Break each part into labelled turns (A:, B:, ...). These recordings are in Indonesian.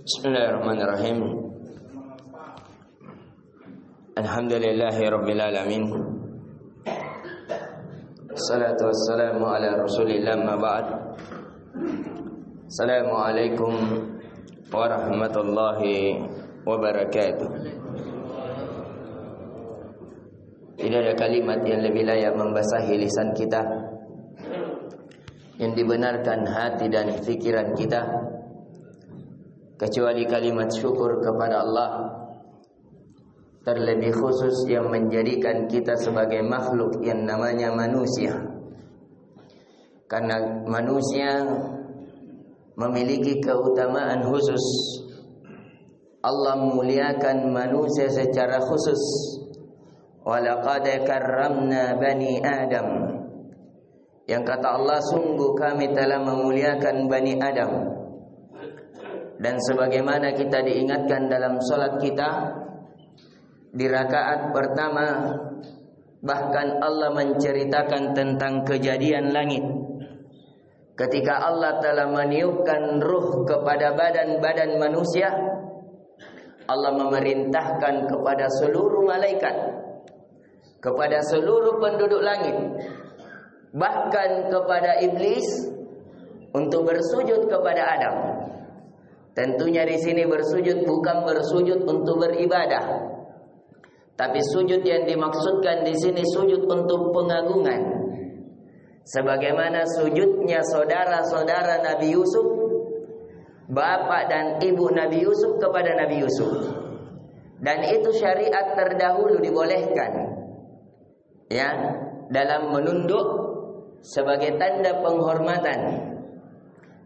A: Bismillahirrahmanirrahim. Alhamdulillahirabbil alamin. Salatu wassalamu ala Rasulillah ma ba'd. Assalamualaikum warahmatullahi wabarakatuh. Tidak ada kalimat yang lebih layak membasahi lisan kita, yang dibenarkan hati dan fikiran kita, kecuali kalimat syukur kepada Allah, terlebih khusus yang menjadikan kita sebagai makhluk yang namanya manusia. Karena manusia memiliki keutamaan khusus. Allah memuliakan manusia secara khusus. Walaqad karramna bani Adam. Yang kata Allah, sungguh kami telah memuliakan Bani Adam. Dan sebagaimana kita diingatkan dalam sholat kita, di rakaat pertama, bahkan Allah menceritakan tentang kejadian langit. Ketika Allah telah meniupkan ruh kepada badan-badan manusia, Allah memerintahkan kepada seluruh malaikat, kepada seluruh penduduk langit, bahkan kepada iblis untuk bersujud kepada Adam. Tentunya di sini bersujud bukan bersujud untuk beribadah, tapi sujud yang dimaksudkan di sini sujud untuk pengagungan. Sebagaimana sujudnya saudara-saudara Nabi Yusuf, bapak dan ibu Nabi Yusuf kepada Nabi Yusuf. Dan itu syariat terdahulu dibolehkan, ya, dalam menunduk sebagai tanda penghormatan.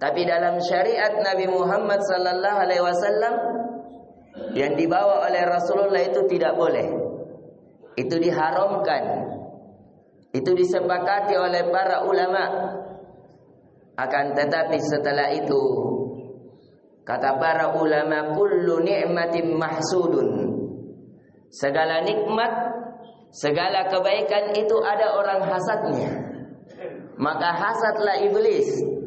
A: Tapi dalam syariat Nabi Muhammad sallallahu alaihi wasallam yang dibawa oleh Rasulullah itu tidak boleh. Itu diharamkan. Itu disepakati oleh para ulama. Akan tetapi setelah itu, kata para ulama, kullu ni'matin mahsudun. Segala nikmat, segala kebaikan itu ada orang hasadnya. Maka hasadlah iblis.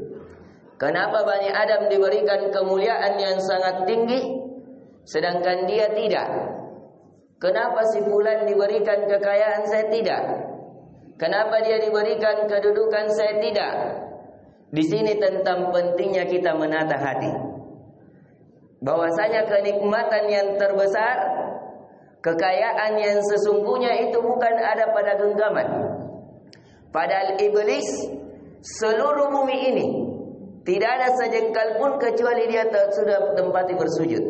A: Kenapa Bani Adam diberikan kemuliaan yang sangat tinggi, sedangkan dia tidak? Kenapa si fulan diberikan kekayaan, saya tidak? Kenapa dia diberikan kedudukan, saya tidak? Di sini tentang pentingnya kita menata hati, bahwasanya kenikmatan yang terbesar, kekayaan yang sesungguhnya itu bukan ada pada genggaman. Padahal iblis seluruh bumi ini tidak ada sejengkal pun kecuali dia sudah tempati bersujud.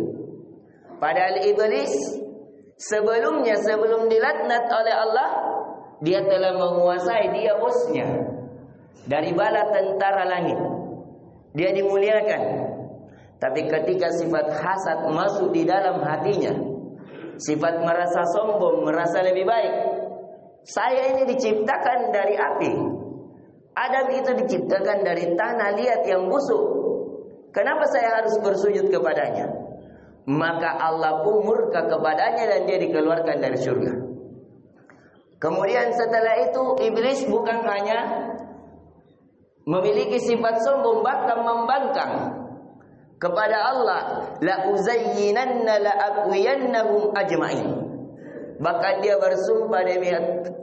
A: Padahal iblis sebelumnya, sebelum dilaknat oleh Allah, dia telah menguasai, dia bosnya dari bala tentara langit. Dia dimuliakan. Tapi ketika sifat hasad masuk di dalam hatinya, sifat merasa sombong, merasa lebih baik, saya ini diciptakan dari api, Adam itu diciptakan dari tanah liat yang busuk. Kenapa saya harus bersujud kepadanya? Maka Allah pun murka kepadanya dan dia dikeluarkan dari surga. Kemudian setelah itu iblis bukan hanya memiliki sifat sombong, bahkan membangkang kepada Allah, la uzayyinanna la aqwiyannahum ajma'in. Bahkan dia bersumpah demi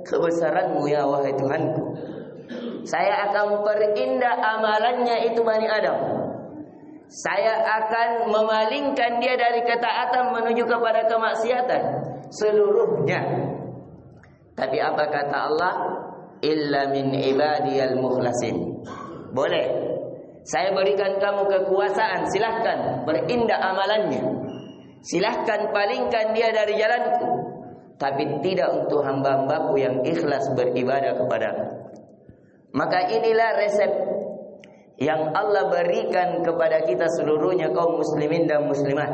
A: kebesaranmu ya wahai Tuhanku, saya akan perindah amalannya itu Bani Adam. Saya akan memalingkan dia dari ketaatan menuju kepada kemaksiatan seluruhnya. Tapi apa kata Allah? Illa min ibadiyal mukhlasin. Boleh, saya berikan kamu kekuasaan, silahkan berindah amalannya, silahkan palingkan dia dari jalanku, tapi tidak untuk hamba-hambaku yang ikhlas beribadah kepadaku. Maka inilah resep yang Allah berikan kepada kita seluruhnya, kaum muslimin dan muslimat.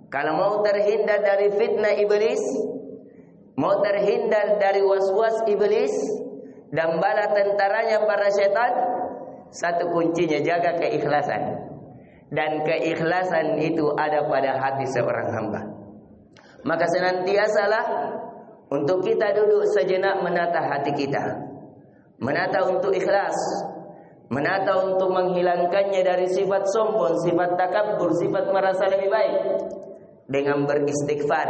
A: Kalau mau terhindar dari fitnah iblis, mau terhindar dari was-was iblis dan bala tentaranya para setan, satu kuncinya jaga keikhlasan. Dan keikhlasan itu ada pada hati seorang hamba. Maka senantiasalah untuk kita duduk sejenak menata hati kita, menata untuk ikhlas, menata untuk menghilangkannya dari sifat sombong, sifat takabur, sifat merasa lebih baik dengan beristighfar,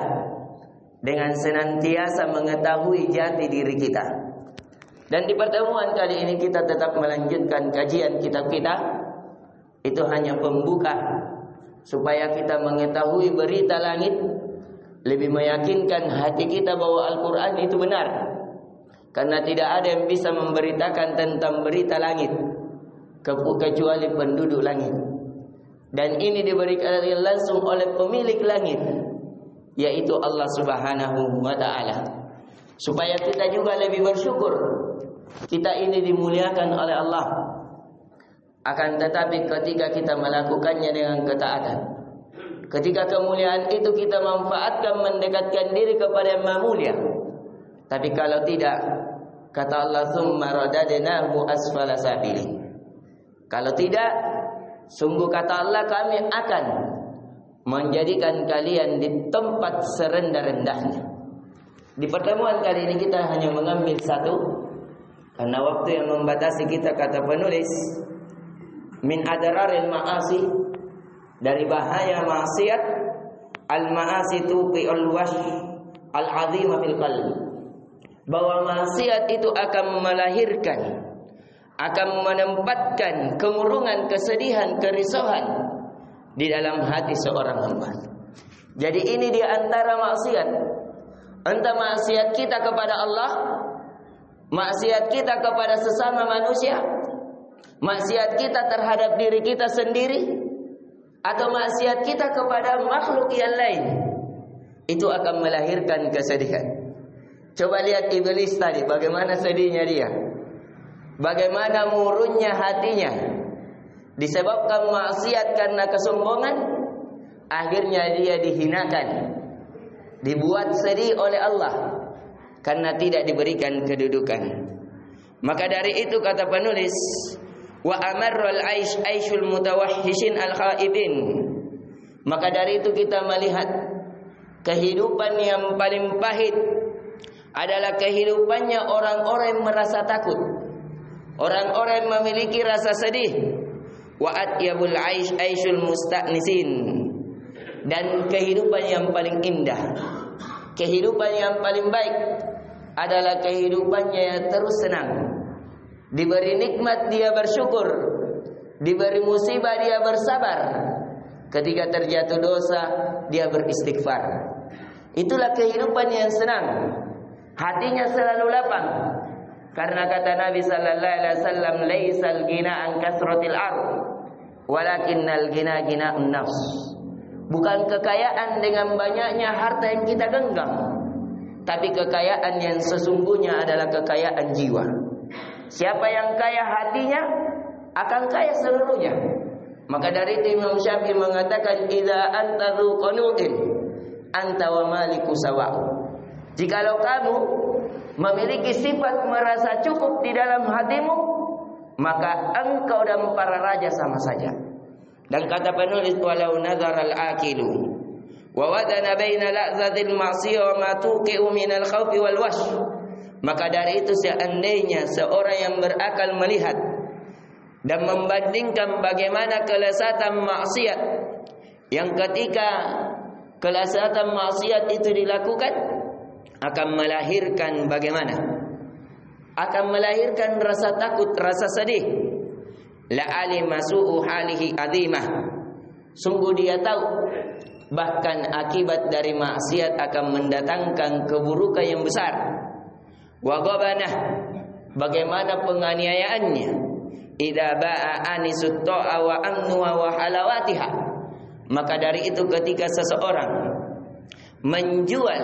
A: dengan senantiasa mengetahui jati diri kita. Dan di pertemuan kali ini kita tetap melanjutkan kajian kitab kita. Itu hanya pembuka supaya kita mengetahui berita langit, lebih meyakinkan hati kita bahwa Al-Quran itu benar. Karena tidak ada yang bisa memberitakan tentang berita langit kecuali penduduk langit. Dan ini diberikan langsung oleh pemilik langit, yaitu Allah Subhanahu wa ta'ala. Supaya kita juga lebih bersyukur. Kita ini dimuliakan oleh Allah. Akan tetapi ketika kita melakukannya dengan ketaatan, ketika kemuliaan itu kita manfaatkan mendekatkan diri kepada yang maha mulia. Tapi kalau tidak, kata Allah, "Tsumma radadnahu asfala safilin." Kalau tidak, sungguh kata Allah, kami akan menjadikan kalian di tempat serendah-rendahnya. Di pertemuan kali ini kita hanya mengambil satu, karena waktu yang membatasi kita, kata penulis, min adraril ma'asi, dari bahaya maksiat, al-ma'asi tuqi'ul wash al-'azima fil qalbi, bahwa maksiat itu akan melahirkan, akan menempatkan kemurungan, kesedihan, kerisauan di dalam hati seorang hamba. Jadi ini di antara maksiat, entah maksiat kita kepada Allah, maksiat kita kepada sesama manusia, maksiat kita terhadap diri kita sendiri, atau maksiat kita kepada makhluk yang lain, itu akan melahirkan kesedihan. Coba lihat iblis tadi, bagaimana sedihnya dia, bagaimana murunnya hatinya, disebabkan maksiat karena kesombongan, akhirnya dia dihinakan, dibuat sedih oleh Allah karena tidak diberikan kedudukan. Maka dari itu kata penulis, wa amarrul aishul mutawahhishin al-khaibin, maka dari itu kita melihat kehidupan yang paling pahit adalah kehidupannya orang-orang yang merasa takut, orang-orang yang memiliki rasa sedih. Wa atyabul aishul musta'nisin, dan kehidupan yang paling indah, kehidupan yang paling baik adalah kehidupannya yang terus senang. Diberi nikmat dia bersyukur, diberi musibah dia bersabar, ketika terjatuh dosa dia beristighfar. Itulah kehidupan yang senang, hatinya selalu lapang. Karena kata Nabi sallallahu alaihi wasallam, laisal ghina an kasratil ard, walakinnal ghina ghina'un nafs. Bukan kekayaan dengan banyaknya harta yang kita genggam, tapi kekayaan yang sesungguhnya adalah kekayaan jiwa. Siapa yang kaya hatinya akan kaya seluruhnya. Maka dari itu Imam Syafi'i mengatakan, idza anta dzu qanutin anta wa maliku sawa'u. Jikalau kamu memiliki sifat merasa cukup di dalam hatimu, maka engkau dan para raja sama saja. Dan kata penulis, walau nazara al-aqilu wa wadana baina la'zatil ma'siyah wa ma tuqi'u minal khawfi wal wash. Maka dari itu seandainya seorang yang berakal melihat dan membandingkan bagaimana kelezatan maksiat, yang ketika kelezatan maksiat itu dilakukan akan melahirkan bagaimana? Akan melahirkan rasa takut, rasa sedih. La alima su'u halihi azimah. Sungguh dia tahu bahkan akibat dari maksiat akan mendatangkan keburukan yang besar. Wa ghabanah, bagaimana penganiayaannya. Idza ba'a anisut ta'a wa amnuha wa halawatiha. Maka dari itu ketika seseorang menjual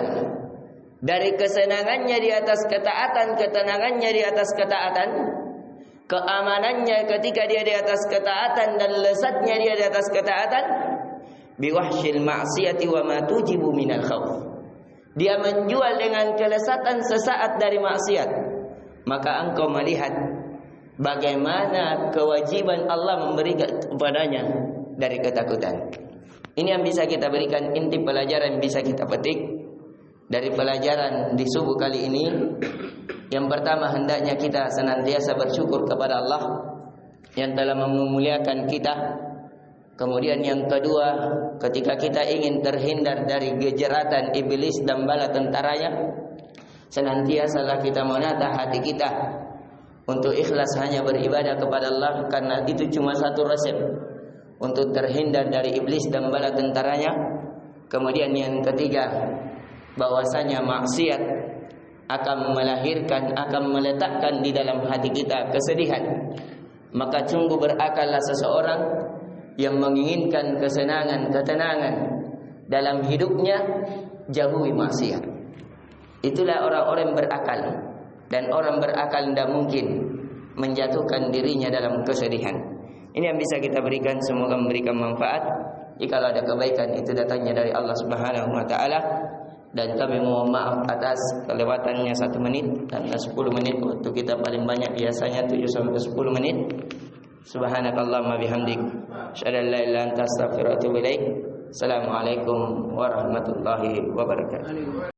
A: dari kesenangannya di atas ketaatan, ketenangannya di atas ketaatan, keamanannya ketika dia di atas ketaatan, dan lezatnya dia di atas ketaatan, biwahsyil ma'siyati wa ma tujibu minal khauf. Dia menjual dengan kelezatan sesaat dari maksiat, maka engkau melihat bagaimana kewajiban Allah memberi kepadanya dari ketakutan. Ini yang bisa kita berikan, inti pelajaran yang bisa kita petik dari pelajaran di subuh kali ini. Yang pertama, hendaknya kita senantiasa bersyukur kepada Allah yang telah memuliakan kita. Kemudian yang kedua, ketika kita ingin terhindar dari jejeratan iblis dan bala tentaranya, senantiasalah kita menata hati kita untuk ikhlas hanya beribadah kepada Allah, karena itu cuma satu resep untuk terhindar dari iblis dan bala tentaranya. Kemudian yang ketiga, bahwasanya maksiat akan melahirkan, akan meletakkan di dalam hati kita kesedihan. Maka sungguh berakallah seseorang yang menginginkan kesenangan, ketenangan dalam hidupnya, jauhi maksiat. Itulah orang-orang berakal. Dan orang berakal tidak mungkin menjatuhkan dirinya dalam kesedihan. Ini yang bisa kita berikan, semoga memberikan manfaat. Jika ada kebaikan itu datangnya dari Allah Subhanahu wa taala, dan kami mohon maaf atas kelewatannya 1 menit karena 10 menit waktu kita paling banyak biasanya 7 sampai 10 menit. Subhanakallahumma bihamdik, asyhadu an la ilaha illa anta, astaghfiruka wa atubu ilaik. Assalamualaikum warahmatullahi wabarakatuh.